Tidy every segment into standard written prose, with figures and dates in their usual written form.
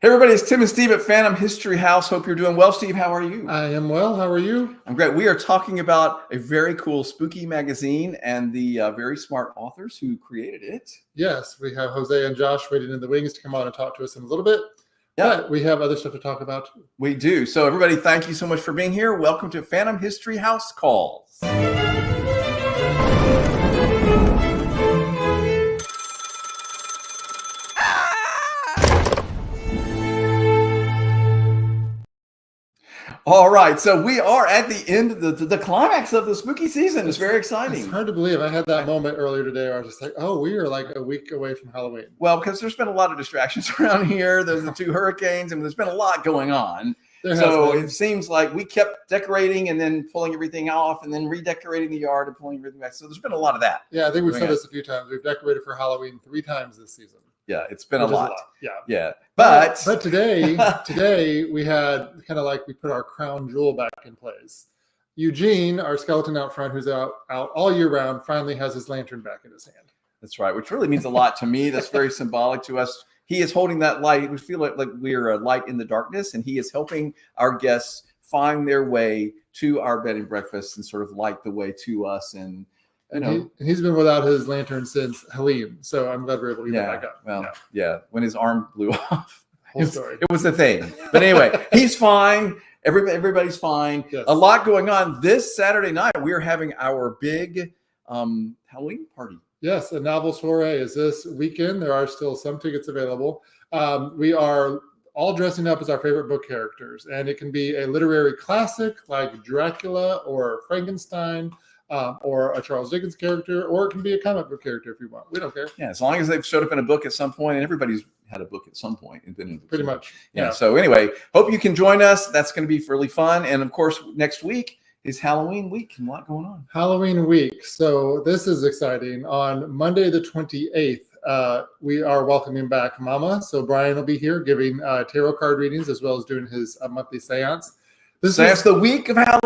Hey everybody, it's Tim and Steve at Phantom History House. Hope you're doing well. Steve, how are you? I am well. How are you? I'm great. We are talking about a very cool spooky magazine and the very smart authors who created it. Yes, we have Jose and Josh waiting in the wings to come on and talk to us in a little bit. Yeah. But we have other stuff to talk about. We do. So everybody, thank you so much for being here. Welcome to Phantom History House Calls. All right, so we are at the end of the climax of the spooky season. It's very exciting. It's hard to believe. I had that moment earlier today where I was just like, oh, we are like a week away from Halloween. Well, because there's been a lot of distractions around here. There's the 2 hurricanes, and there's been a lot going on. So it seems like we kept decorating and then pulling everything off and then redecorating the yard and pulling everything back. So there's been a lot of that. Yeah, I think we've said this a few times. We've decorated for Halloween 3 times this season. Yeah, it's been a lot. Yeah. But today we had kind of like we put our crown jewel back in place. Eugene, our skeleton out front, who's out all year round, finally has his lantern back in his hand. That's right, which really means a lot to me. That's very symbolic to us. He is holding that light. We feel like we're a light in the darkness, and he is helping our guests find their way to our bed and breakfast and sort of light the way to us. And he's been without his lantern since Helene, so I'm glad we're able to get it back up. Well, when his arm blew off, it was a thing. But anyway, he's fine. Everybody's fine. Yes. A lot going on this Saturday night. We are having our big Halloween party. Yes, a novel soiree is this weekend. There are still some tickets available. We are all dressing up as our favorite book characters, and it can be a literary classic like Dracula or Frankenstein. Or a Charles Dickens character, or it can be a comic book character if you want. We don't care. Yeah, as long as they've showed up in a book at some point, and everybody's had a book at some point. And been in pretty much. Yeah. So anyway, hope you can join us. That's going to be really fun. And of course, next week is Halloween week and a lot going on. Halloween week. So this is exciting. On Monday the 28th, we are welcoming back Mama. So Brian will be here giving tarot card readings as well as doing his monthly seance. That's the week of Halloween.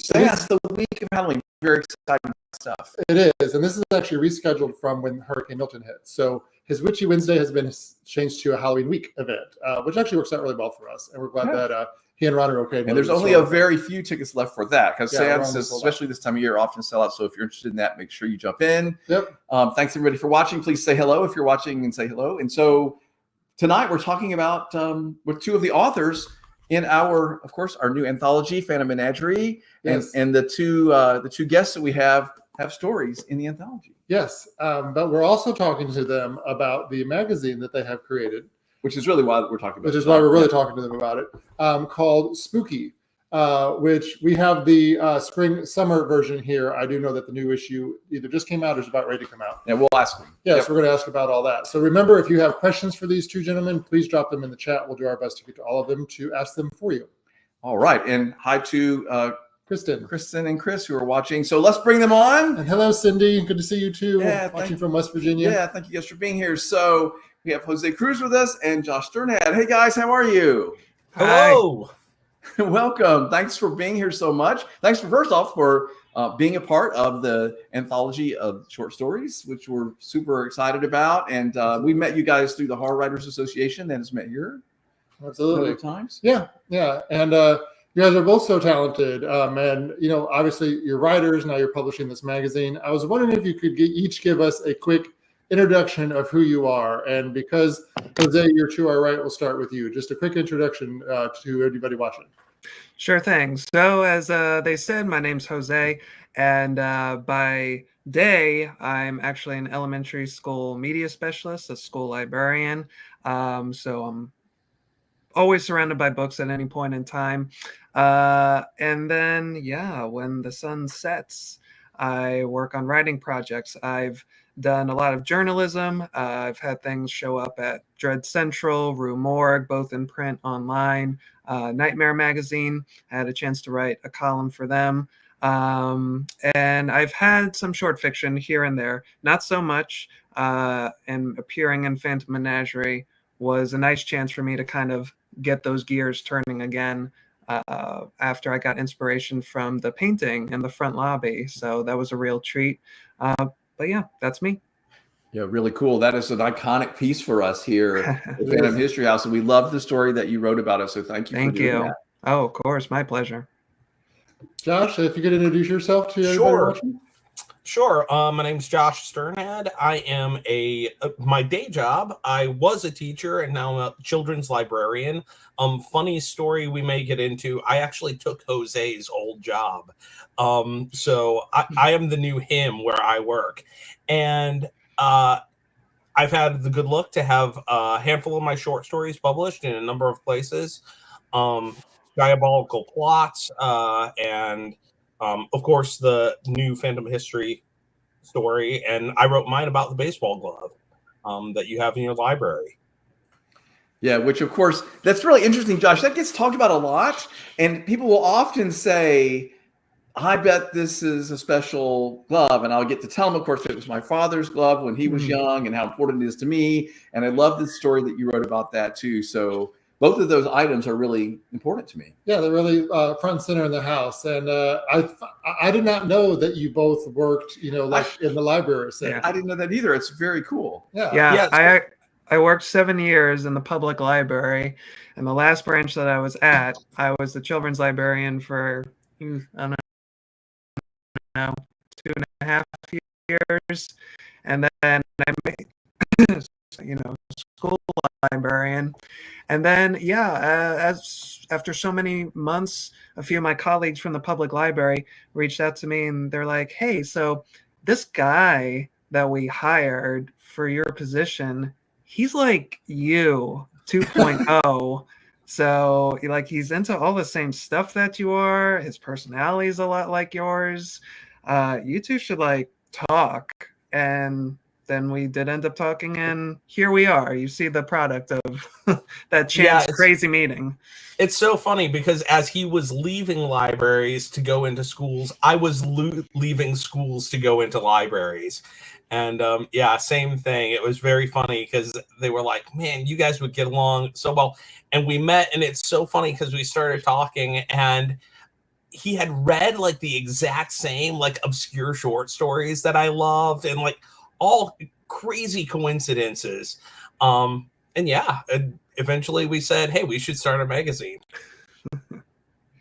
That's the week of Halloween. Very exciting stuff. It is. And this is actually rescheduled from when Hurricane Milton hit. So his Witchy Wednesday has been changed to a Halloween week event, which actually works out really well for us. And we're glad that he and Ron are okay. And there's only a very few tickets left for that because seances, especially this time of year, often sell out. So if you're interested in that, make sure you jump in. Yep. Thanks everybody for watching. Please say hello if you're watching and say hello. And so tonight we're talking about with 2 of the authors in our new anthology, Phantom Menagerie, and the two guests that we have stories in the anthology. Yes, but we're also talking to them about the magazine that they have created, which is really why we're talking about. Which is why we're really talking to them about it. Called Spooky, which we have the spring-summer version here. I do know that the new issue either just came out or is about ready to come out. Yeah, we'll ask them. Yes, we're going to ask about all that. So remember, if you have questions for these 2 gentlemen, please drop them in the chat. We'll do our best to get to all of them to ask them for you. All right, and hi to Kristen and Chris who are watching. So let's bring them on. And hello, Cindy. Good to see you too. Yeah, watching from West Virginia. Yeah, thank you guys for being here. So we have Jose Cruz with us and Josh Sternhad. Hey guys, how are you? Hello. Welcome. Thanks for being here so much. Thanks first off for being a part of the anthology of short stories, which we're super excited about. And we met you guys through the Horror Writers Association that has met here. Absolutely. Times. Yeah. And you guys are both so talented. And, obviously you're writers. Now you're publishing this magazine. I was wondering if you could each give us a quick introduction of who you are. And because, Jose, you're to our right, we'll start with you. Just a quick introduction to everybody watching. Sure thing. So as they said, my name's Jose. And by day, I'm actually an elementary school media specialist, a school librarian. So I'm always surrounded by books at any point in time. And then, when the sun sets, I work on writing projects. I've done a lot of journalism. I've had things show up at Dread Central, Rue Morgue, both in print, online, Nightmare Magazine. I had a chance to write a column for them. And I've had some short fiction here and there, not so much. And appearing in Phantom Menagerie was a nice chance for me to kind of get those gears turning again after I got inspiration from the painting in the front lobby. So that was a real treat. But yeah, that's me. Yeah, really cool. That is an iconic piece for us here at It Phantom is. History House, and we love the story that you wrote about us. So thank you for Thank doing you. that. Oh, of course, my pleasure. Josh, if you could introduce yourself to everybody Sure. watching. Sure. My name's Josh Sternhad. I am my day job. I was a teacher and now I'm a children's librarian. Funny story we may get into. I actually took Jose's old job. So I am the new him where I work. And I've had the good luck to have a handful of my short stories published in a number of places. Diabolical Plots, and of course, the new Phantom History story. And I wrote mine about the baseball glove that you have in your library. Yeah, which of course, that's really interesting, Josh. That gets talked about a lot. And people will often say, I bet this is a special glove. And I'll get to tell them, of course, that it was my father's glove when he was young and how important it is to me. And I love the story that you wrote about that too. So both of those items are really important to me. Yeah, they're really front and center in the house. And I did not know that you both worked, like in the library setting. I didn't know that either. It's very cool. Yeah. I worked 7 years in the public library, and the last branch that I was at, I was the children's librarian for, I don't know, 2.5 years. And then I made, school librarian. And then, as after so many months, a few of my colleagues from the public library reached out to me and they're like, hey, so this guy that we hired for your position, he's like you 2.0. So like he's into all the same stuff that you are. His personality is a lot like yours. You two should like talk. And then we did end up talking, and here we are. You see the product of that chance crazy meeting. It's so funny because as he was leaving libraries to go into schools, I was leaving schools to go into libraries. And same thing. It was very funny because they were like, man, you guys would get along so well. And we met, and it's so funny because we started talking, and he had read like the exact same like obscure short stories that I loved, and like all crazy coincidences. And eventually we said, hey, we should start a magazine.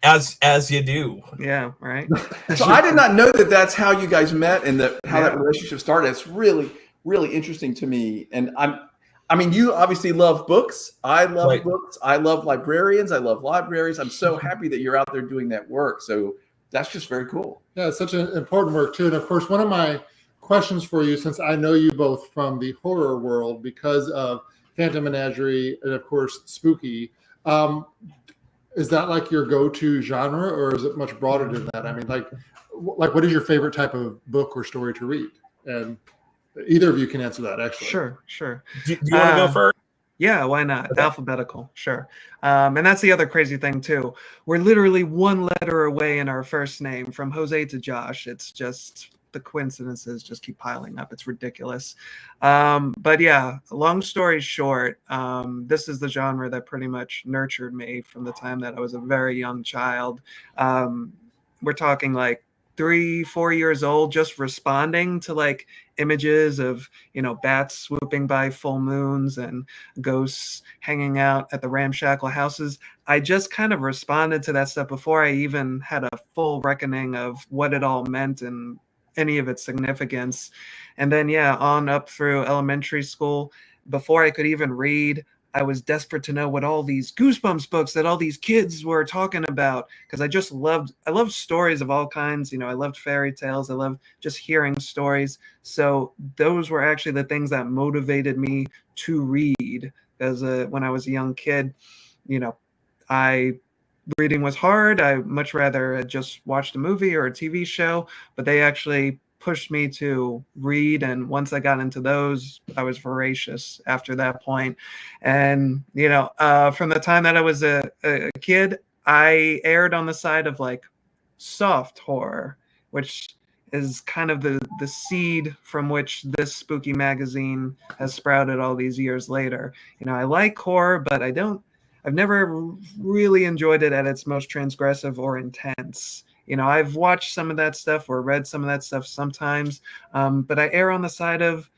as you do. Yeah, right. So I did not know that that's how you guys met and how that relationship started. It's really, really interesting to me. And I mean, you obviously love books. I love books. I love librarians. I love libraries. I'm so happy that you're out there doing that work. So that's just very cool. Yeah, it's such an important work too. And of course, one of my questions for you, since I know you both from the horror world because of Phantom Menagerie and of course Spooky, is that like your go-to genre, or is it much broader than that? I mean, like what is your favorite type of book or story to read? And either of you can answer that, actually. Sure. Do you want to go first? Yeah, why not? Okay. Alphabetical, sure. And that's the other crazy thing too. We're literally one letter away in our first name from Jose to Josh. It's just the coincidences just keep piling up. It's ridiculous. But yeah, long story short, this is the genre that pretty much nurtured me from the time that I was a very young child. We're talking like 3-4 years old, just responding to like images of, bats swooping by full moons and ghosts hanging out at the ramshackle houses. I just kind of responded to that stuff before I even had a full reckoning of what it all meant and any of its significance. And then, on up through elementary school, before I could even read, I was desperate to know what all these Goosebumps books that all these kids were talking about, because I loved stories of all kinds. I loved fairy tales. I loved just hearing stories. So those were actually the things that motivated me to read. When I was a young kid, reading was hard. I much rather had just watched a movie or a TV show, but they actually pushed me to read. And once I got into those, I was voracious after that point. And, from the time that I was a kid, I erred on the side of like soft horror, which is kind of the seed from which this spooky magazine has sprouted all these years later. I like horror, but I've never really enjoyed it at its most transgressive or intense. I've watched some of that stuff or read some of that stuff sometimes, but I err on the side of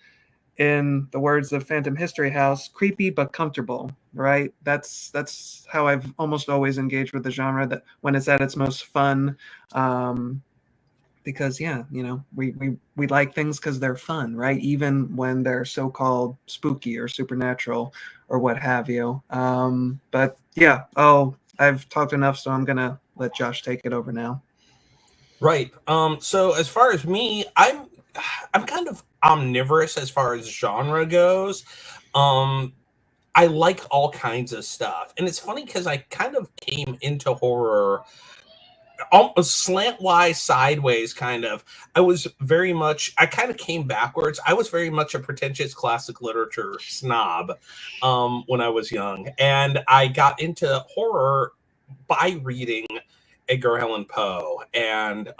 in the words of Phantom History House, creepy but comfortable, right? That's how I've almost always engaged with the genre, that when it's at its most fun. Because we like things because they're fun, right? Even when they're so-called spooky or supernatural or what have you. But yeah, I've talked enough, so I'm gonna let Josh take it over now. Right. So as far as me, I'm kind of omnivorous as far as genre goes. I like all kinds of stuff, and it's funny because I kind of came into horror slantwise, sideways, kind of. I kind of came backwards. I was very much a pretentious classic literature snob when I was young, and I got into horror by reading Edgar Allan Poe and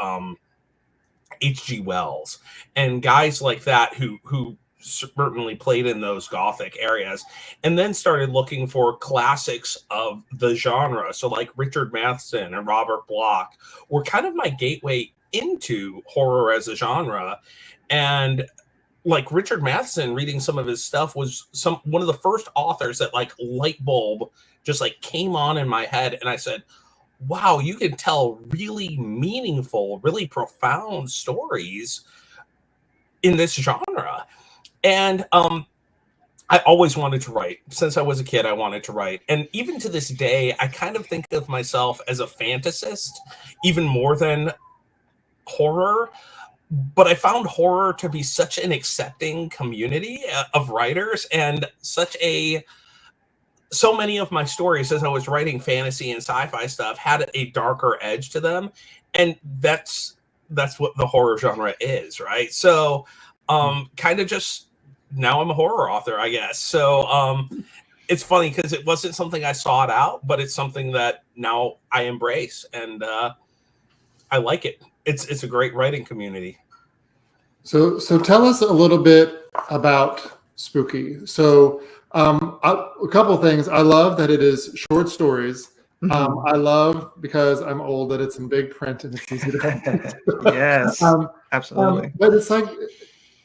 H.G. Wells and guys like that who certainly played in those gothic areas, and then started looking for classics of the genre. So like Richard Matheson and Robert Bloch were kind of my gateway into horror as a genre. And like Richard Matheson, reading some of his stuff was one of the first authors that like light bulb just like came on in my head, and I said, wow, you can tell really meaningful, really profound stories in this genre. And I always wanted to write. Since I was a kid, I wanted to write. And even to this day, I kind of think of myself as a fantasist, even more than horror. But I found horror to be such an accepting community of writers, and so many of my stories as I was writing fantasy and sci-fi stuff had a darker edge to them. And that's what the horror genre is, right? So kind of just now I'm a horror author, I guess. So it's funny because it wasn't something I sought out, but it's something that now I embrace, and I like it. It's a great writing community. So tell us a little bit about Spooky. So a couple of things. I love that it is short stories. I love, because I'm old, that it's in big print and it's easy to find. Yes, absolutely. But it's like,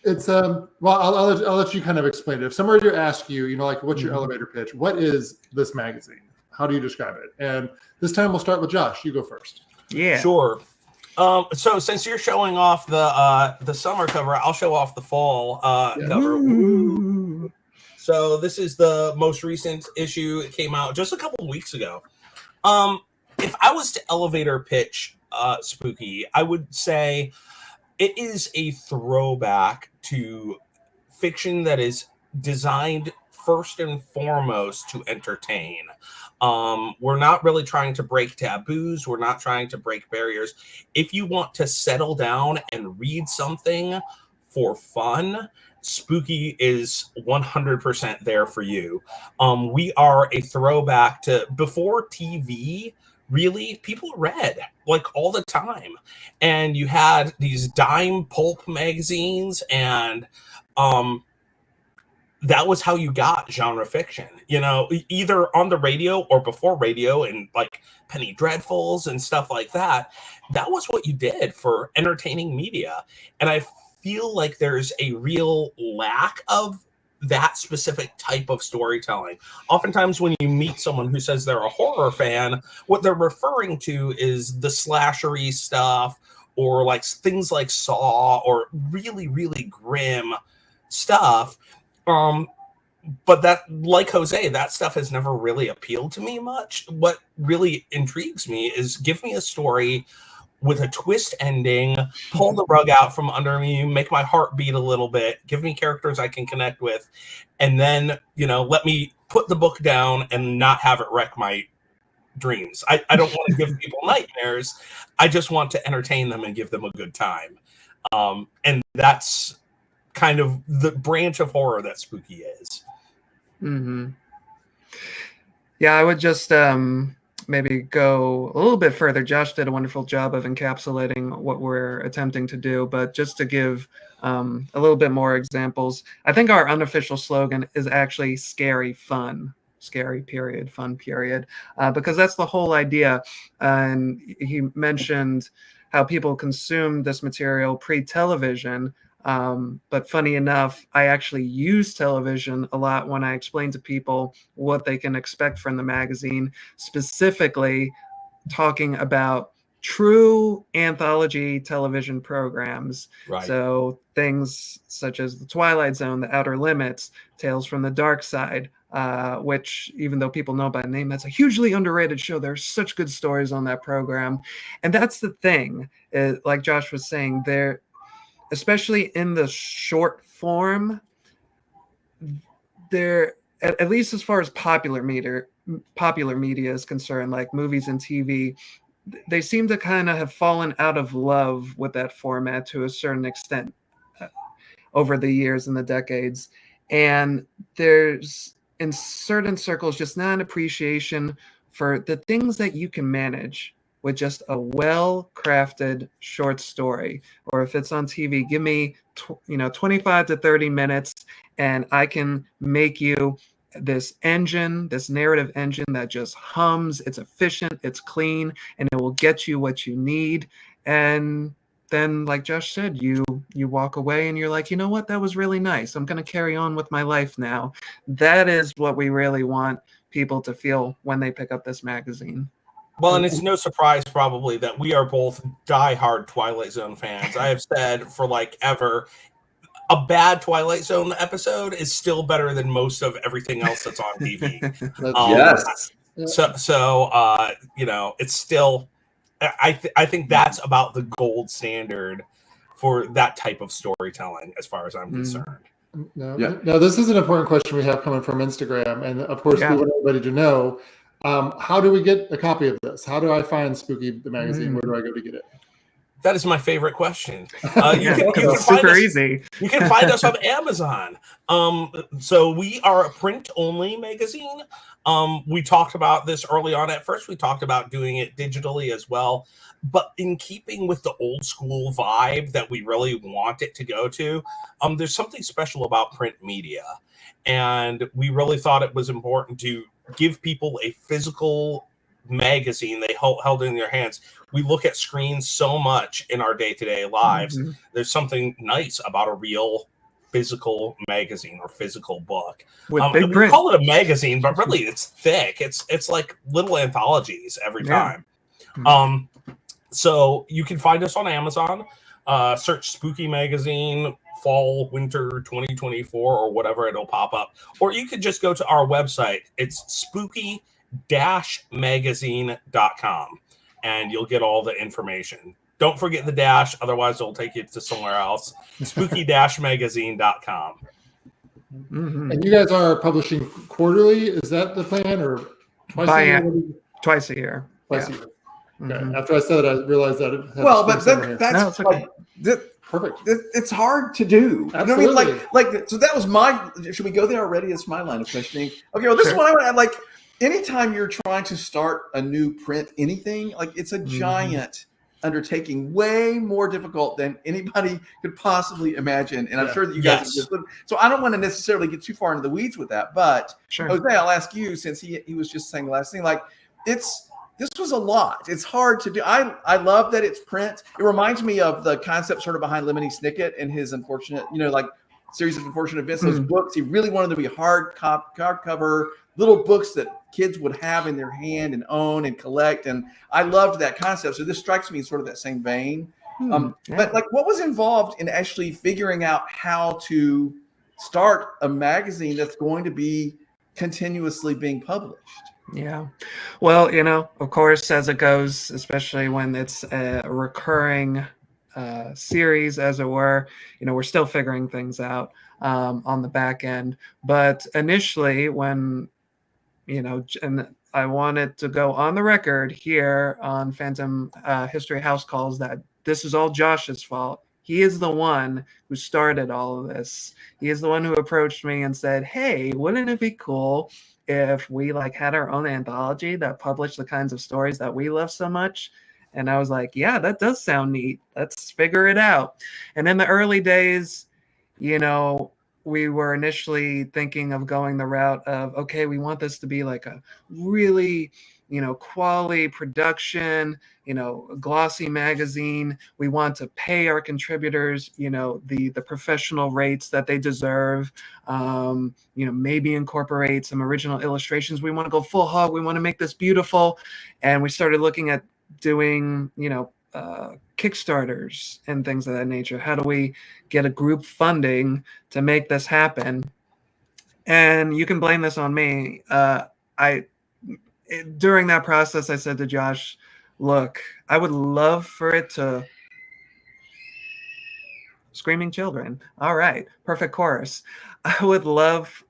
it's well, I'll let you kind of explain it. If somebody were to ask you, like, what's your elevator pitch? What is this magazine? How do you describe it? And this time we'll start with Josh. You go first. Yeah, sure. So since you're showing off the summer cover, I'll show off the fall cover. Ooh. So this is the most recent issue. It came out just a couple of weeks ago. If I was to elevator pitch Spooky, I would say it is a throwback to fiction that is designed first and foremost to entertain. We're not really trying to break taboos. We're not trying to break barriers. If you want to settle down and read something for fun, Spooky is 100% there for you. We are a throwback to before TV. Really, people read like all the time, and you had these dime pulp magazines, and that was how you got genre fiction, either on the radio or before radio, and like Penny Dreadfuls and stuff like that. That was what you did for entertaining media. And I feel like there's a real lack of that specific type of storytelling. Oftentimes when you meet someone who says they're a horror fan, what they're referring to is the slashery stuff, or like things like Saw, or really, really grim stuff. But that, like Jose, that stuff has never really appealed to me much. What really intrigues me is give me a story with a twist ending, pull the rug out from under me, make my heart beat a little bit, give me characters I can connect with, and then, let me put the book down and not have it wreck my dreams. I don't want to give people nightmares. I just want to entertain them and give them a good time. And that's kind of the branch of horror that Spooky is. Mm-hmm. Yeah, I would just maybe go a little bit further. Josh did a wonderful job of encapsulating what we're attempting to do, but just to give a little bit more examples, I think our unofficial slogan is actually scary fun. Scary period, fun period, because that's the whole idea. And he mentioned how people consumed this material pre-television. But funny enough, I actually use television a lot when I explain to people what they can expect from the magazine, specifically talking about true anthology television programs. Right. So things such as The Twilight Zone, The Outer Limits, Tales from the Dark Side, which, even though people know by name, that's a hugely underrated show. There's such good stories on that program. And that's the thing, like Josh was saying, there, especially in the short form, there, at least as far as popular media is concerned, like movies and TV, they seem to kind of have fallen out of love with that format to a certain extent over the years and the decades. And there's, in certain circles, just not an appreciation for the things that you can manage with just a well-crafted short story. Or if it's on TV, give me 25 to 30 minutes, and I can make you this engine, this narrative engine that just hums. It's efficient, it's clean, and it will get you what you need. And then, like Josh said, you walk away and you're like, you know what, that was really nice. I'm going to carry on with my life now. That is what we really want people to feel when they pick up this magazine. Well, and it's no surprise probably that we are both diehard Twilight Zone fans. I have said for like ever, a bad Twilight Zone episode is still better than most of everything else that's on TV. Yes. So it's still, I think that's about the gold standard for that type of storytelling, as far as I'm concerned. No, Yeah. Now, this is an important question we have coming from Instagram. And of course, we want everybody to know, how do we get a copy of this? How do I find Spooky the magazine? Where do I go to get it? That is my favorite question. You can find us, easy. You can find us on Amazon. So we are a print-only magazine. We talked about this early on. At first, we talked about doing it digitally as well. But in keeping with the old school vibe that we really want it to go to, there's something special about print media. And we really thought it was important to give people a physical magazine they held in their hands. We look at screens so much in our day-to-day lives. There's something nice about a real physical magazine or physical book. With big we print. call it a magazine, but really it's thick. It's like little anthologies every time. So you can find us on Amazon. Search Spooky Magazine Fall Winter 2024 or whatever, it'll pop up. Or you could just go to our website. It's spooky-magazine.com, and you'll get all the information. Don't forget the dash, otherwise it'll take you to somewhere else. Spooky-magazine.com. And you guys are publishing quarterly? Is that the plan, or twice a year? Twice a year. Twice a year. Okay. After I said it, I realized that it had that's okay. perfect. It's hard to do. Absolutely. You know what I mean? Like, so that was should we go there already? It's my line of questioning. Okay, well, this is what I want to add. Like, anytime you're trying to start a new print, anything, like, it's a giant undertaking, way more difficult than anybody could possibly imagine. And I'm sure that you guys so I don't want to necessarily get too far into the weeds with that, but Jose, I'll ask you, since he was just saying the last thing, like, this was a lot. It's hard to do. I love that it's print. It reminds me of the concept sort of behind Lemony Snicket and his unfortunate, like, series of unfortunate events. Those books, he really wanted them to be hardcover little books that kids would have in their hand and own and collect. And I loved that concept. So this strikes me in sort of that same vein. But like, what was involved in actually figuring out how to start a magazine that's going to be continuously being published? Yeah. Well, of course, as it goes, especially when it's a recurring series, as it were, we're still figuring things out on the back end. But initially, when, and I wanted to go on the record here on Phantom History House Calls that this is all Josh's fault. He is the one who started all of this. He is the one who approached me and said, hey, wouldn't it be cool if we had our own anthology that published the kinds of stories that we love so much? And I was like, yeah, that does sound neat. Let's figure it out. And in the early days, we were initially thinking of going the route of, okay, we want this to be like a really, quality production, glossy magazine. We want to pay our contributors, the professional rates that they deserve. Maybe incorporate some original illustrations. We want to go full hog. We want to make this beautiful. And we started looking at doing, Kickstarters and things of that nature. How do we get a group funding to make this happen? And you can blame this on me. During that process, I said to Josh, look, I would love for it to screaming children. All right, perfect chorus. I would love,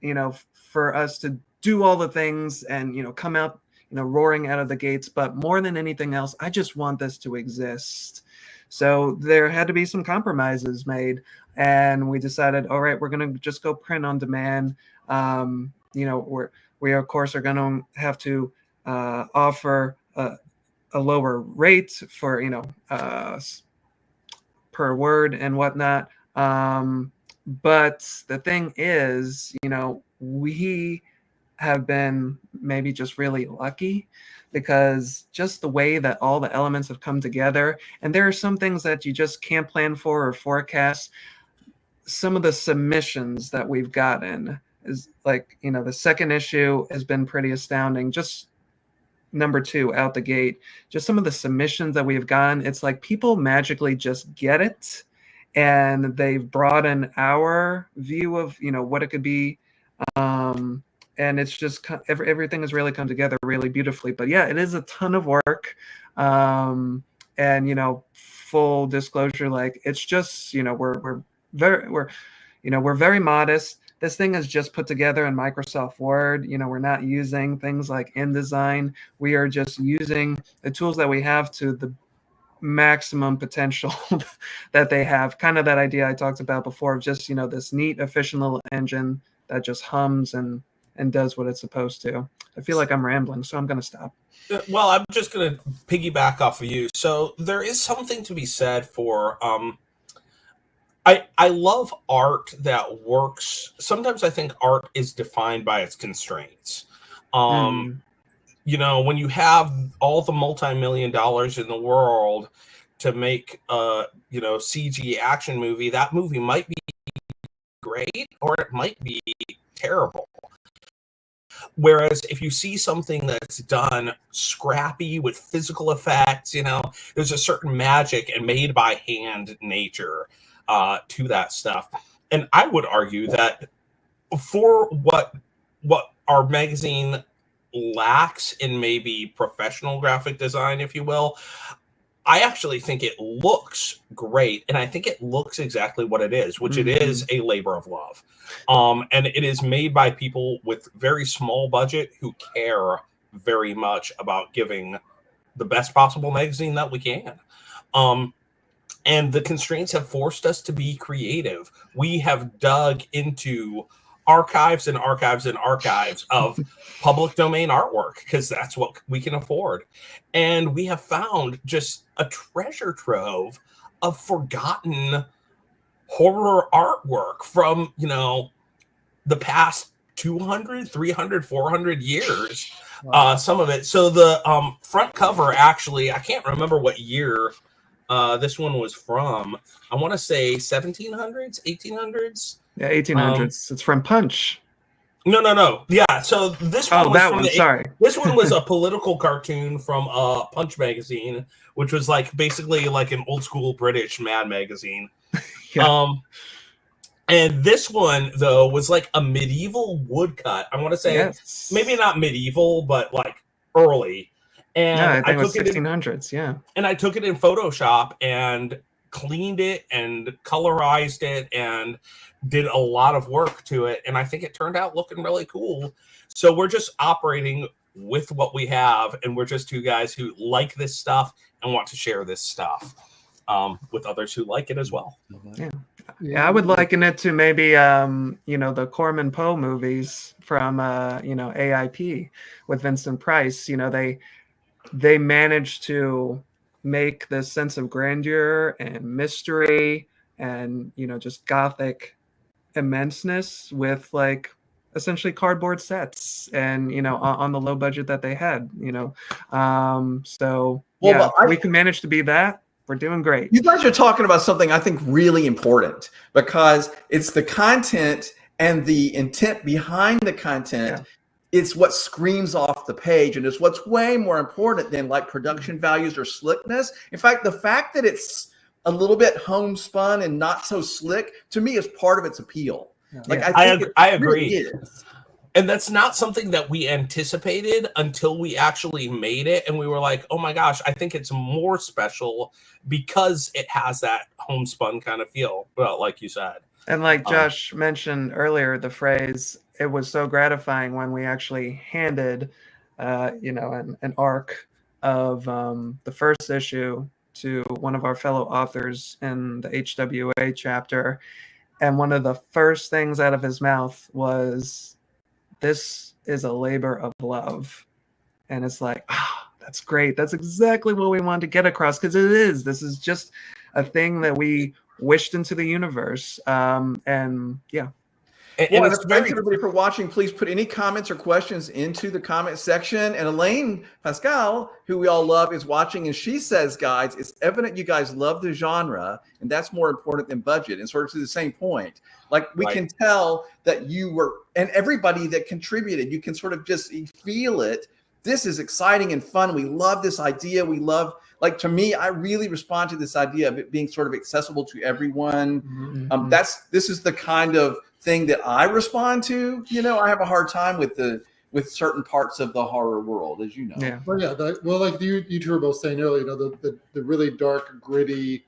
for us to do all the things and, come out, roaring out of the gates. But more than anything else, I just want this to exist. So there had to be some compromises made. And we decided, all right, we're going to just go print on demand. We of course are going to have to offer a lower rate for per word and whatnot. But the thing is, we have been maybe just really lucky because just the way that all the elements have come together, and there are some things that you just can't plan for or forecast. Some of the submissions that we've gotten is like, the second issue has been pretty astounding. Just number 2 out the gate, just some of the submissions that we've gotten, it's like people magically just get it, and they've broadened our view of what it could be, and it's just everything has really come together really beautifully. But yeah, it is a ton of work, and full disclosure, like it's just we're very modest. This thing is just put together in Microsoft Word. We're not using things like InDesign. We are just using the tools that we have to the maximum potential that they have. Kind of that idea I talked about before of just, this neat, efficient little engine that just hums and does what it's supposed to. I feel like I'm rambling, so I'm going to stop. Well, I'm just going to piggyback off of you. So there is something to be said for... I love art that works. Sometimes I think art is defined by its constraints. When you have all the multi-million dollars in the world to make a CG action movie, that movie might be great or it might be terrible. Whereas if you see something that's done scrappy with physical effects, there's a certain magic and made by hand nature to that stuff. And I would argue that for what our magazine lacks in maybe professional graphic design, if you will, I actually think it looks great. And I think it looks exactly what it is, which it is a labor of love. And it is made by people with very small budget who care very much about giving the best possible magazine that we can. And the constraints have forced us to be creative. We have dug into archives and archives and archives of public domain artwork because that's what we can afford. And we have found just a treasure trove of forgotten horror artwork from, the past 200, 300, 400 years. Wow. Some of it. So the front cover, actually, I can't remember what year this one was from. I want to say 1700s, 1800s. Yeah, 1800s. It's from Punch. No. Yeah, so this one Oh, was that from one. Sorry. This one was a political cartoon from Punch magazine, which was basically like an old school British Mad magazine. Yeah. And this one though was like a medieval woodcut. I want to say maybe not medieval, but like early. And yeah, I think it was took 1600s. Yeah. And I took it in Photoshop and cleaned it and colorized it and did a lot of work to it. And I think it turned out looking really cool. So we're just operating with what we have. And we're just two guys who like this stuff and want to share this stuff with others who like it as well. Yeah, I would liken it to maybe, the Corman Poe movies from, AIP with Vincent Price. They managed to make this sense of grandeur and mystery and, just gothic immenseness with like essentially cardboard sets, and on the low budget that they had. So Well, yeah, but we can manage to be that. We're doing great. You guys are talking about something I think really important, because it's the content and the intent behind the content. Yeah. It's what screams off the page, and it's what's way more important than like production values or slickness. In fact, the fact that it's a little bit homespun and not so slick, to me, is part of its appeal. Yeah. Like I agree. Really is. And that's not something that we anticipated until we actually made it. And we were like, oh my gosh, I think it's more special because it has that homespun kind of feel. Well, like you said. And like Josh mentioned earlier, the phrase, it was so gratifying when we actually handed, an arc of the first issue to one of our fellow authors in the HWA chapter. And one of the first things out of his mouth was, "This is a labor of love." And it's like, that's great. That's exactly what we wanted to get across, because it is. This is just a thing that we wished into the universe. And yeah. And thanks everybody for watching. Please put any comments or questions into the comment section. And Elaine Pascal, who we all love, is watching, and she says, guys, it's evident you guys love the genre, and that's more important than budget. And sort of to the same point, like we can tell that you were, and everybody that contributed, you can sort of just feel it. This is exciting and fun. We love this idea. We love, like, to me, I really respond to this idea of it being sort of accessible to everyone. Mm-hmm. This is the kind of thing that I respond to. I have a hard time with certain parts of the horror world, as you know. Yeah. Well, yeah. Like you two were both saying earlier, the really dark, gritty,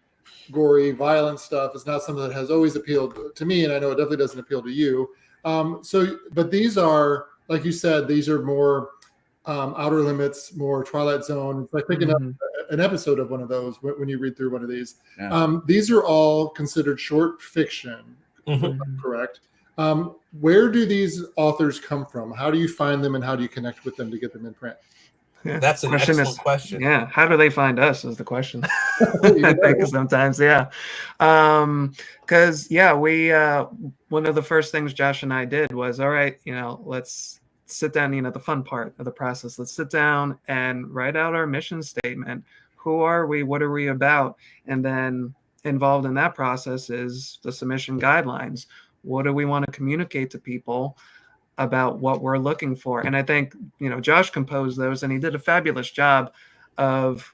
gory, violent stuff is not something that has always appealed to me, and I know it definitely doesn't appeal to you. But these are, like you said, these are more Outer Limits, more Twilight Zone. It's like picking up an episode of one of those when you read through one of these. Yeah. These are all considered short fiction, if I'm correct. Where do these authors come from? How do you find them, and how do you connect with them to get them in print? Yeah. That's an excellent question. Yeah. How do they find us is the question. I think sometimes, yeah. Because, we, one of the first things Josh and I did was, all right, let's sit down, the fun part of the process. Let's sit down and write out our mission statement. Who are we? What are we about? And then involved in that process is the submission guidelines. What do we want to communicate to people about what we're looking for? And I think, Josh composed those, and he did a fabulous job of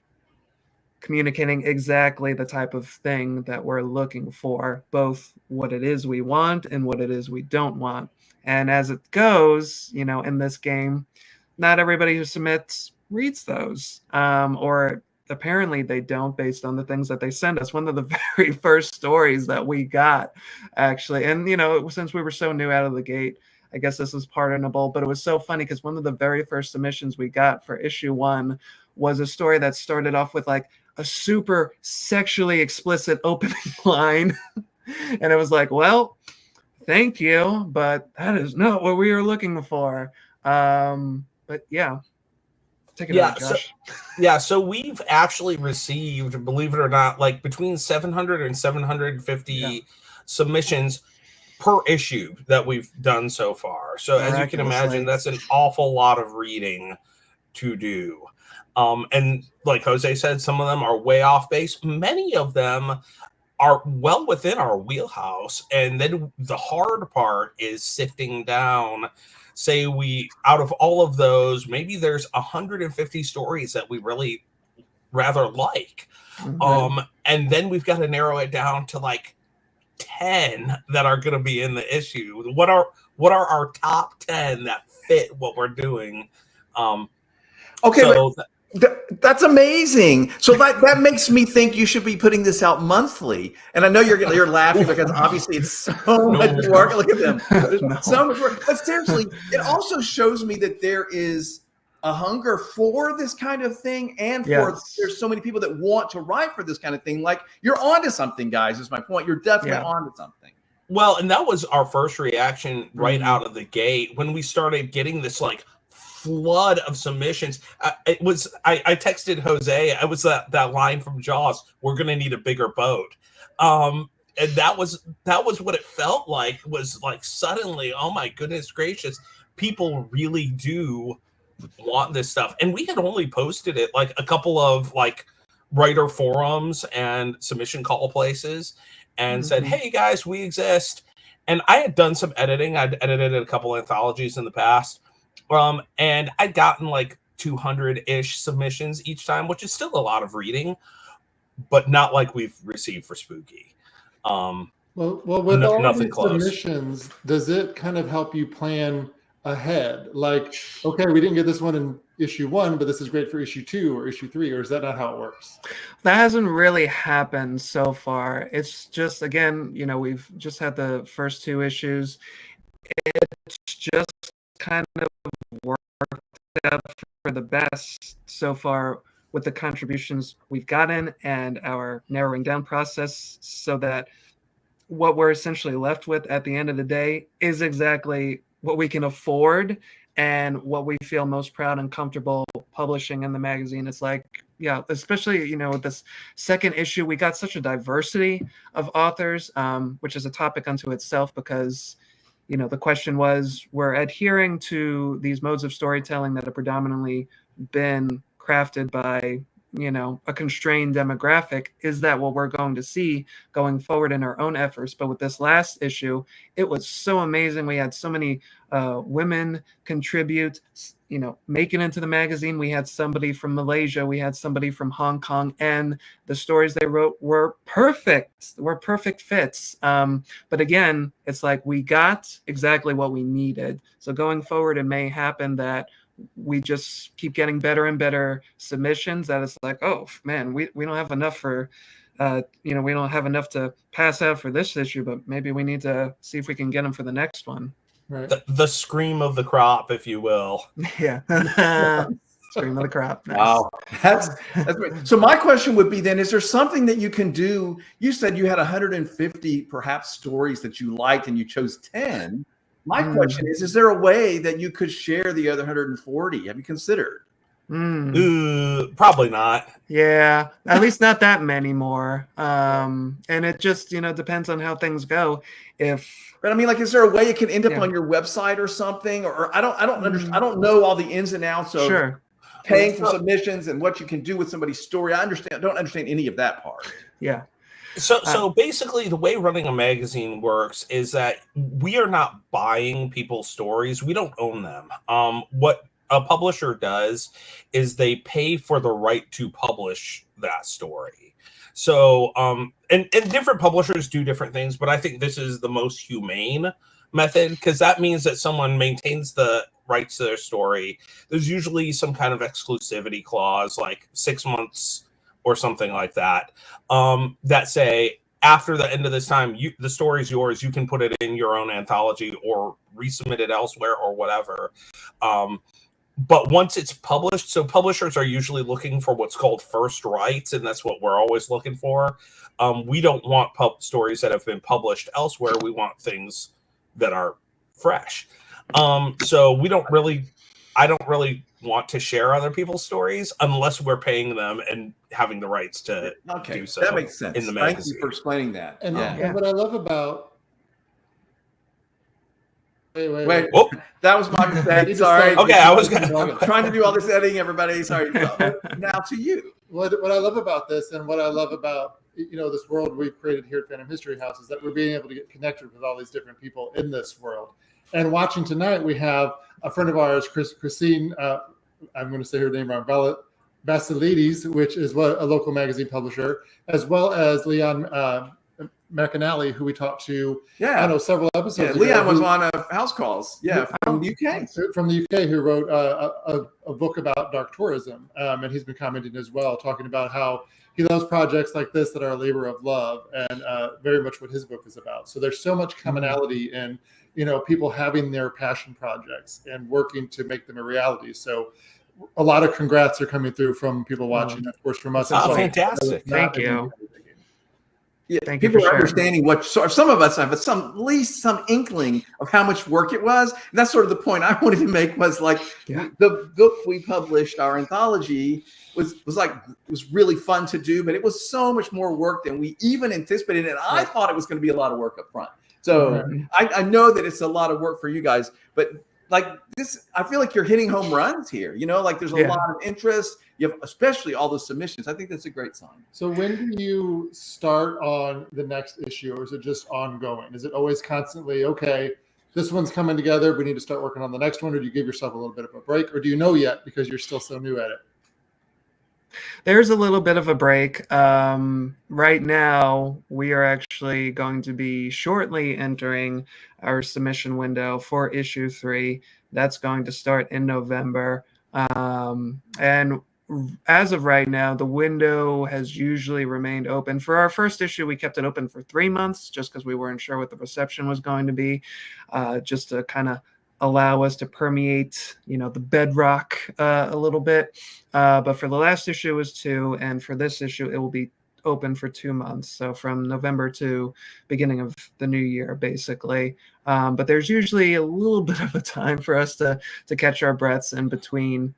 communicating exactly the type of thing that we're looking for, both what it is we want and what it is we don't want. And as it goes, in this game, not everybody who submits reads those, or apparently they don't, based on the things that they send us. One of the very first stories that we got, actually, and since we were so new out of the gate, I guess this was pardonable, but it was so funny because one of the very first submissions we got for issue 1 was a story that started off with like a super sexually explicit opening line. And it was like, well, thank you, but that is not what we are looking for. But yeah. Take it away, Josh. So we've actually received, believe it or not, like between 700 and 750 submissions per issue that we've done so far. So as you can imagine, that's an awful lot of reading to do. And like Jose said, some of them are way off base. Many of them are well within our wheelhouse. And then the hard part is sifting down. Say out of all of those, maybe there's 150 stories that we really rather like. And then we've got to narrow it down to like 10 that are going to be in the issue. What are our top 10 that fit what we're doing? That's amazing. So that makes me think you should be putting this out monthly. And I know you're laughing because obviously it's so much work. Look at them. So much work. But seriously, it also shows me that there is a hunger for this kind of thing, and there's so many people that want to write for this kind of thing. Like, you're onto something, guys, is my point. You're definitely onto something. Well, and that was our first reaction right out of the gate when we started getting this like flood of submissions. I texted Jose. It was that line from Jaws, "We're gonna need a bigger boat." And that was what it felt like, was like suddenly, oh my goodness gracious, people really do want this stuff. And we had only posted it like a couple of like writer forums and submission call places and said, hey guys, we exist. And I had done some editing. I'd edited a couple anthologies in the past. And I'd gotten like 200-ish submissions each time, which is still a lot of reading, but not like we've received for Spooky. Well, with all nothing these close. Submissions, does it kind of help you plan ahead? Like, okay, we didn't get this one in issue 1, but this is great for issue 2 or issue 3, or is that not how it works? That hasn't really happened so far. It's just, again, we've just had the first 2 issues. It's just kind of worked out for the best so far with the contributions we've gotten and our narrowing down process, so that what we're essentially left with at the end of the day is exactly what we can afford and what we feel most proud and comfortable publishing in the magazine. It's like, yeah, especially, with this second issue, we got such a diversity of authors, which is a topic unto itself, because, the question was, we're adhering to these modes of storytelling that have predominantly been crafted by, a constrained demographic. Is that what we're going to see going forward in our own efforts? But with this last issue, it was so amazing. We had so many women contribute, make it into the magazine. We had somebody from Malaysia, we had somebody from Hong Kong, and the stories they wrote were perfect. Were perfect fits. But again, it's like we got exactly what we needed. So going forward, it may happen that we just keep getting better and better submissions, that it's like, oh man, we don't have enough for we don't have enough to pass out for this issue, but maybe we need to see if we can get them for the next one. Right. The scream of the crop, if you will. Yeah. Scream of the crop. Nice. Wow, that's great. So my question would be then: is there something that you can do? You said you had 150 perhaps stories that you liked, and you chose 10. My question is there a way that you could share the other 140? Have you considered? Probably not. Yeah, at least not that many more. And it just, depends on how things go. But I mean, like, is there a way it can end up on your website or something? Or I don't understand. I don't know all the ins and outs of paying for submissions and what you can do with somebody's story. Don't understand any of that part. Yeah. So basically, the way running a magazine works is that we are not buying people's stories. We don't own them. What a publisher does is they pay for the right to publish that story. So, and different publishers do different things, but I think this is the most humane method, because that means that someone maintains the rights to their story. There's usually some kind of exclusivity clause, like 6 months or something like that, that say, after the end of this time, the story's yours. You can put it in your own anthology or resubmit it elsewhere or whatever. But once it's published, so publishers are usually looking for what's called first rights, and that's what we're always looking for. We don't want stories that have been published elsewhere. We want things that are fresh. So I don't really want to share other people's stories unless we're paying them and having the rights to do so. That makes sense. In the magazine. Thank you for explaining that. And what I love about wait. That was my mistake. Sorry. Okay, I was trying to do all this editing. Everybody, sorry. Now to you. What I love about this, and what I love about this world we've created here at Phantom History House, is that we're being able to get connected with all these different people in this world. And watching tonight, we have a friend of ours, Christine. I'm going to say her name wrong. Basilides, which is a local magazine publisher, as well as Leon McAnally, who we talked to, I know, several episodes ago. Leon was on House Calls, from the UK. From the UK, who wrote a book about dark tourism, and he's been commenting as well, talking about how he loves projects like this that are a labor of love, and very much what his book is about. So there's so much commonality in people having their passion projects and working to make them a reality. So a lot of congrats are coming through from people watching, of course, from us. Oh, fantastic. Thank you. Yeah, Thank you people for are sharing. understanding what some of us have, but at least some inkling of how much work it was. And that's sort of the point I wanted to make was like Yeah. the book we published, our anthology, was like it was really fun to do, but it was so much more work than we even anticipated. And I thought it was going to be a lot of work up front. So I know that it's a lot of work for you guys, but like this, I feel like you're hitting home runs here. Like there's a lot of interest. You have especially all those submissions. I think that's a great sign. So when do you start on the next issue, or is it just ongoing? Is it always constantly, okay, this one's coming together, we need to start working on the next one, or do you give yourself a little bit of a break, or do you know yet because you're still so new at it? There's a little bit of a break. Right now, we are actually going to be shortly entering our submission window for issue 3. That's going to start in November. And as of right now, the window has usually remained open. For our first issue, we kept it open for 3 months just because we weren't sure what the reception was going to be, just to kind of allow us to permeate, the bedrock a little bit. But for the last issue it was 2, and for this issue it will be open for 2 months. So from November to beginning of the new year, basically. But there's usually a little bit of a time for us to catch our breaths in between,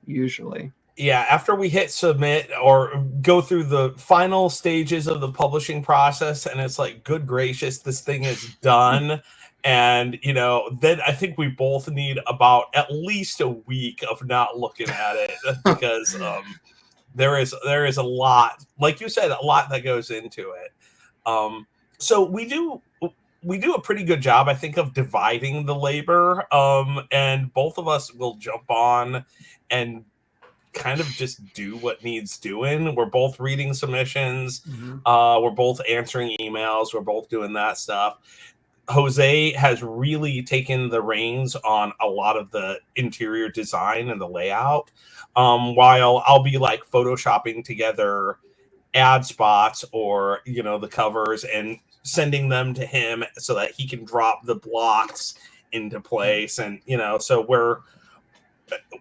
usually. Yeah, after we hit submit or go through the final stages of the publishing process, and it's like, good gracious, this thing is done. And, then I think we both need about at least a week of not looking at it because there is a lot, like you said, a lot that goes into it. So we do a pretty good job, I think, of dividing the labor. And both of us will jump on and kind of just do what needs doing. We're both reading submissions. We're both answering emails. We're both doing that stuff. Jose has really taken the reins on a lot of the interior design and the layout, while I'll be like photoshopping together ad spots or, the covers and sending them to him so that he can drop the blocks into place. And, so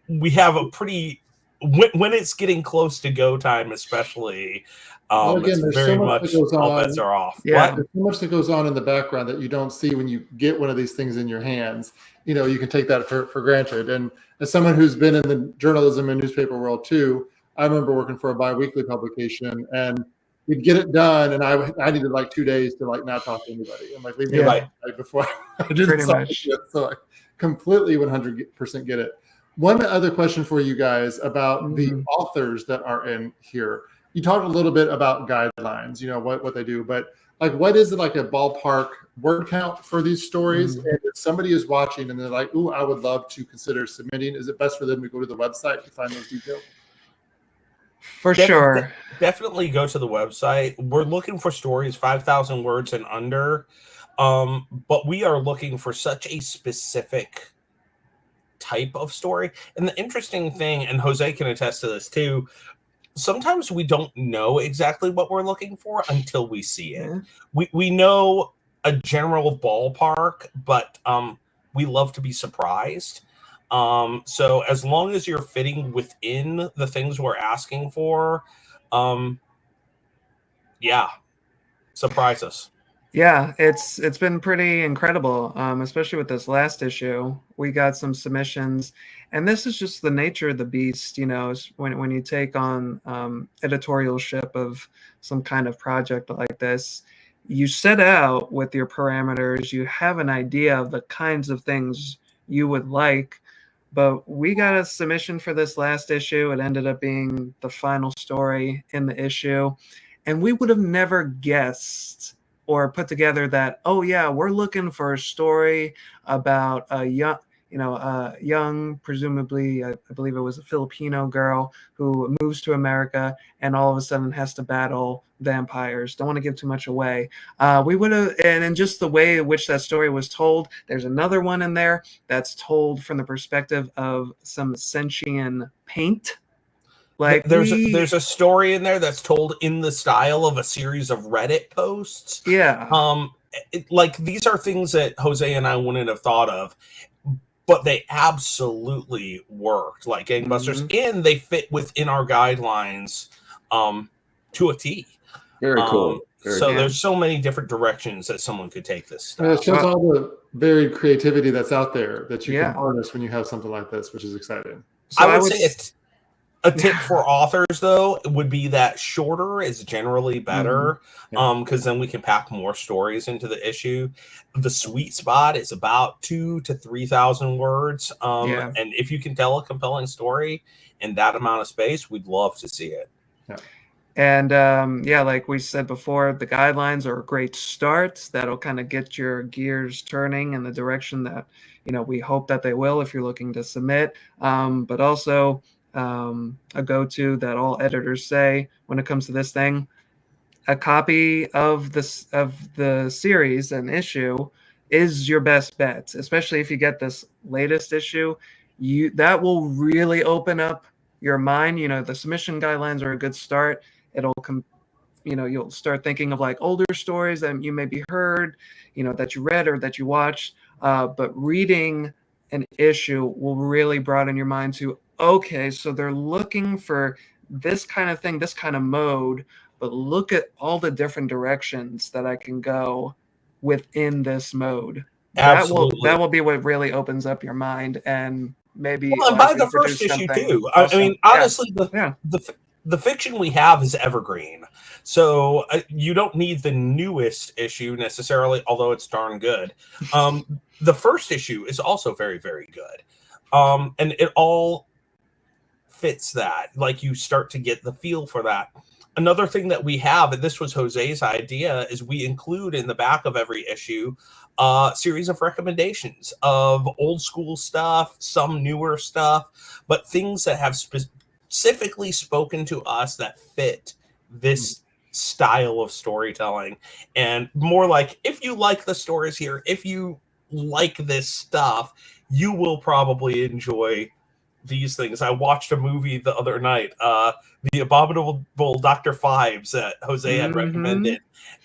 we have a pretty, when it's getting close to go time, especially, again, it's there's very so much much that goes all on. bets are off. Yeah. There's so much that goes on in the background that you don't see when you get one of these things in your hands. You can take that for granted. And as someone who's been in the journalism and newspaper world too, I remember working for a biweekly publication, and we'd get it done, and I needed like 2 days to like not talk to anybody and like leave me alone before I did Pretty the much. shit. So I completely 100% get it. One other question for you guys about the authors that are in here. You talked a little bit about guidelines, what they do, but like, what is it, like a ballpark word count for these stories? And if somebody is watching and they're like, ooh, I would love to consider submitting, is it best for them to go to the website to find those details? For sure. Definitely go to the website. We're looking for stories 5,000 words and under. But we are looking for such a specific type of story. And the interesting thing, and Jose can attest to this too, sometimes we don't know exactly what we're looking for until we see it. We know a general ballpark, but we love to be surprised. So as long as you're fitting within the things we're asking for, surprise us. Yeah, it's been pretty incredible, especially with this last issue. We got some submissions, and this is just the nature of the beast, when you take on editorialship of some kind of project like this, you set out with your parameters, you have an idea of the kinds of things you would like, but we got a submission for this last issue. It ended up being the final story in the issue, and we would have never guessed or put together that, oh yeah, we're looking for a story about a young, presumably, I believe it was a Filipino girl who moves to America and all of a sudden has to battle vampires. Don't want to give too much away. We would have, and in just the way in which that story was told, there's another one in there that's told from the perspective of some sentient paint. Like there's a story in there that's told in the style of a series of Reddit posts. Yeah. Like these are things that Jose and I wouldn't have thought of, but they absolutely worked like gangbusters, and they fit within our guidelines to a T. Very cool. Very So cool. there's so many different directions that someone could take this And it stuff. shows all the varied creativity that's out there that you Yeah. can harness when you have something like this, which is exciting. So I would say s- a tip for authors though would be that shorter is generally better, Yeah. because then we can pack more stories into the issue. The sweet spot is about 2,000 to 3,000 words, Yeah. and if you can tell a compelling story in that amount of space, we'd love to see it. And yeah, like we said before, the guidelines are a great start. That'll kind of get your gears turning in the direction that, you know, we hope that they will if you're looking to submit. But also a go-to that all editors say when it comes to this thing, a copy of the series and issue is your best bet, especially if you get this latest issue. That will really open up your mind. You know, the submission guidelines are a good start. It'll you'll start thinking of like older stories that you maybe heard, you know, that you read or that you watched. But reading an issue will really broaden your mind to, okay, so they're looking for this kind of thing, this kind of mode, but look at all the different directions that I can go within this mode. Absolutely. That will be what really opens up your mind and maybe Well, and allows by you the to produce first issue something too. I awesome. mean, Yeah. honestly, Yeah. the fiction we have is evergreen, so you don't need the newest issue necessarily, although it's darn good. The first issue is also very, very good, and it all fits that. Like, you start to get the feel for that. Another thing that we have, and this was Jose's idea, is we include in the back of every issue a series of recommendations of old school stuff, some newer stuff, but things that have specifically spoken to us that fit this style of storytelling. And more like, if you like the stories here, if you like this stuff, you will probably enjoy these things. I watched a movie the other night, The Abominable Dr. Phibes, that Jose had recommended.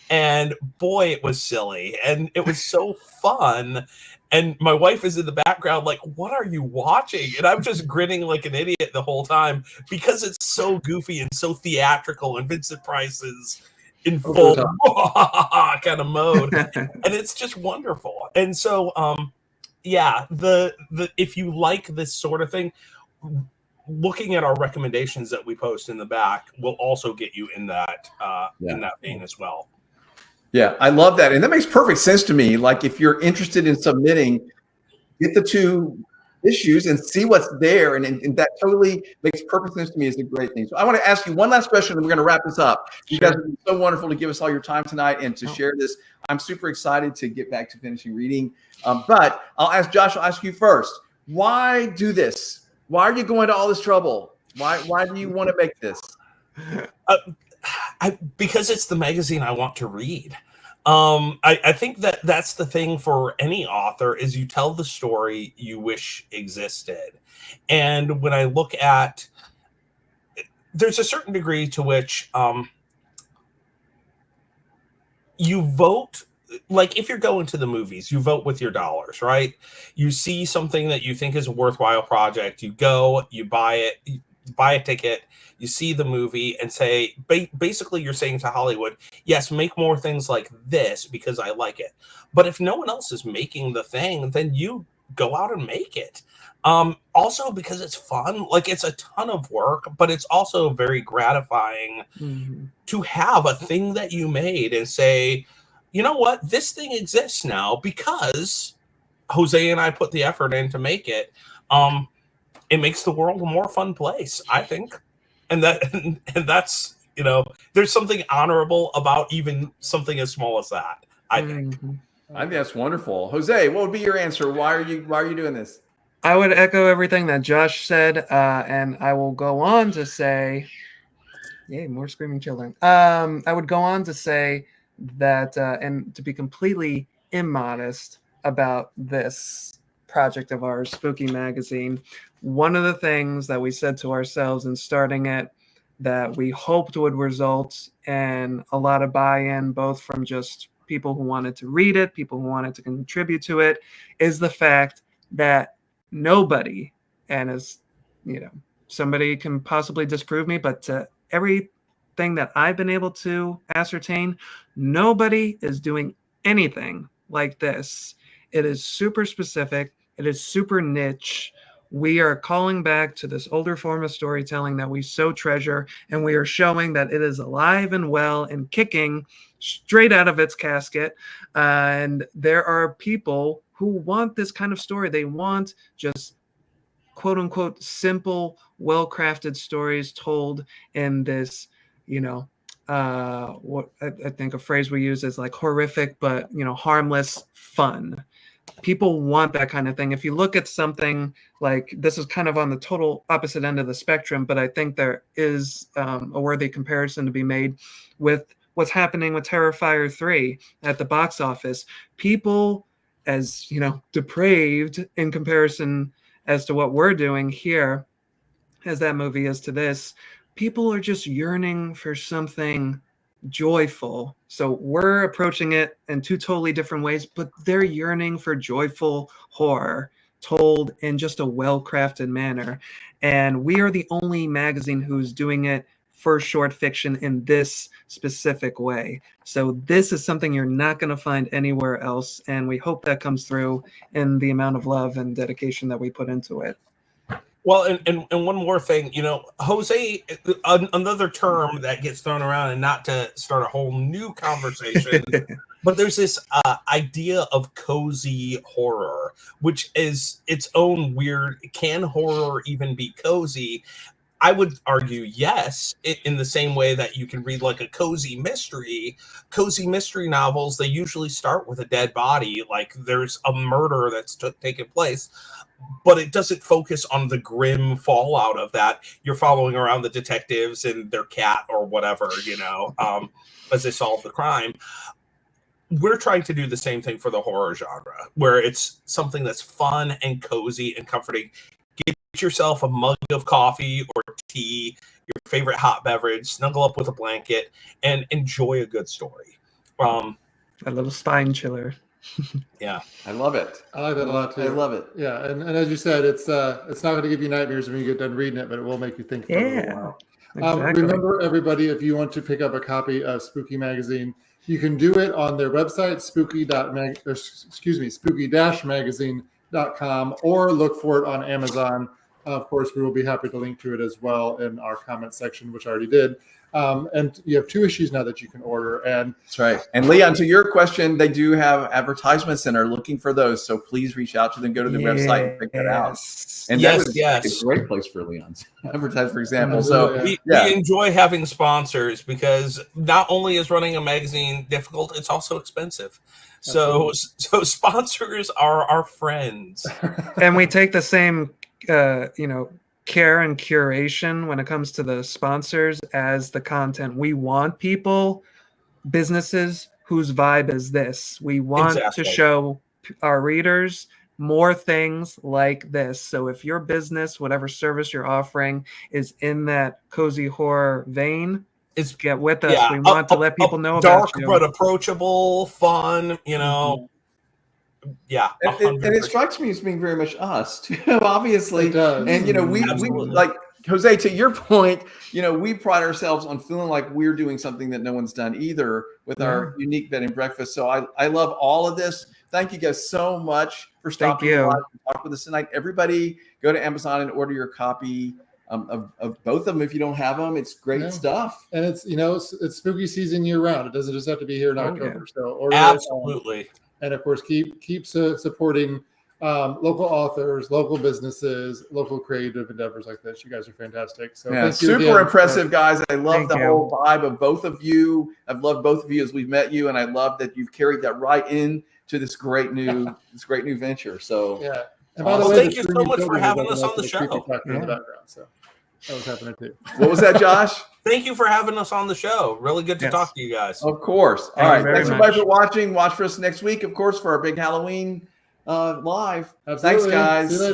And boy, it was silly. And it was so fun. And my wife is in the background like, what are you watching? And I'm just grinning like an idiot the whole time because it's so goofy and so theatrical. And Vincent Price is in full kind of mode. And it's just wonderful. And so, yeah, the if you like this sort of thing, looking at our recommendations that we post in the back will also get you in that vein as well. Yeah, I love that. And that makes perfect sense to me. Like, if you're interested in submitting, get the 2 issues and see what's there. And that totally makes perfect sense to me. It's a great thing. So I want to ask you one last question, and we're going to wrap this up. You guys have been so wonderful to give us all your time tonight and to share this. I'm super excited to get back to finishing reading. But I'll ask Josh, I'll ask you first. Why do this? Why are you going to all this trouble? Why do you want to make this? Because it's the magazine I want to read. I think that's the thing for any author, is you tell the story you wish existed. And when I look at, there's a certain degree to which you vote. Like, if you're going to the movies, you vote with your dollars, right? You see something that you think is a worthwhile project, you go, you buy it, you buy a ticket, you see the movie, and say, basically you're saying to Hollywood, yes, make more things like this because I like it. But if no one else is making the thing, then you go out and make it. Also because it's fun. Like, it's a ton of work, but it's also very gratifying to have a thing that you made and say, you know what, this thing exists now because Jose and I put the effort in to make it. It makes the world a more fun place, I think. And that's, you know, there's something honorable about even something as small as that, I think. I think that's wonderful. Jose, what would be your answer? Why are you doing this? I would echo everything that Josh said, and I will go on to say, yay, more screaming children. I would go on to say that, and to be completely immodest about this project of ours, Spooky Magazine, one of the things that we said to ourselves in starting it that we hoped would result in a lot of buy-in, both from just people who wanted to read it, people who wanted to contribute to it, is the fact that and as you know, somebody can possibly disprove me, but every thing that I've been able to ascertain, nobody is doing anything like this. It is super specific. It is super niche. We are calling back to this older form of storytelling that we so treasure, and we are showing that it is alive and well and kicking straight out of its casket. And there are people who want this kind of story. They want just quote unquote simple, well-crafted stories told in this, what I think a phrase we use is like horrific, but harmless fun. People want that kind of thing. If you look at something like this, is kind of on the total opposite end of the spectrum, but I think there is a worthy comparison to be made with what's happening with Terrifier 3 at the box office. People, as depraved in comparison as to what we're doing here, as that movie is to this, people are just yearning for something joyful. So we're approaching it in two totally different ways, but they're yearning for joyful horror told in just a well-crafted manner. And we are the only magazine who's doing it for short fiction in this specific way. So this is something you're not going to find anywhere else. And we hope that comes through in the amount of love and dedication that we put into it. Well, and one more thing, Jose, another term that gets thrown around, and not to start a whole new conversation, but there's this idea of cozy horror, which is its own weird. Can horror even be cozy? I would argue yes, in the same way that you can read like a cozy mystery. Cozy mystery novels, they usually start with a dead body, like there's a murder that's taken place, but it doesn't focus on the grim fallout of that. You're following around the detectives and their cat or whatever, as they solve the crime. We're trying to do the same thing for the horror genre, where it's something that's fun and cozy and comforting. Get yourself a mug of coffee or tea, your favorite hot beverage, snuggle up with a blanket, and enjoy a good story. A little spine chiller. Yeah, I love it. I like that a lot too. I love it. Yeah, and as you said, it's not going to give you nightmares when you get done reading it, but it will make you think for a little while. Exactly. Remember, everybody, if you want to pick up a copy of Spooky Magazine, you can do it on their website, spooky-magazine.com, or look for it on Amazon. Of course, we will be happy to link to it as well in our comment section, which I already did. And you have 2 issues now that you can order. And that's right. And Leon, to your question, they do have advertisements and are looking for those. So please reach out to them, go to the website and pick that out. And that would be a great place for Leon's advertise, for example. So we enjoy having sponsors, because not only is running a magazine difficult, it's also expensive. So sponsors are our friends. And we take the same care and curation when it comes to the sponsors as the content. We want businesses whose vibe is this. We want to show our readers more things like this. So if your business, whatever service you're offering, is in that cozy horror vein, get with us. We want to let people know about you. Dark but approachable, fun, Yeah, and it strikes me as being very much us too, obviously. It does. And we like Jose, to your point, we pride ourselves on feeling like we're doing something that no one's done either with our unique bed and breakfast. So I love all of this. Thank you guys so much for stopping by and talk with us tonight. Everybody, go to Amazon and order your copy of both of them if you don't have them. It's great stuff. And it's it's spooky season year round. It doesn't just have to be here in October. So order absolutely. And of course, keep supporting local authors, local businesses, local creative endeavors like this. You guys are fantastic. So thank you super again. impressive, guys. I love the whole vibe of both of you. I've loved both of you as we've met you, and I love that you've carried that right in to this great new venture. So yeah. And by the way, thank you so much for having us on the show. In the background, so that was happening too. What was that, Josh? Thank you for having us on the show. Really good to talk to you guys. Of course. All right. Thanks everybody for watching. Watch for us next week, of course, for our big Halloween live. Absolutely. Thanks, guys. See you later.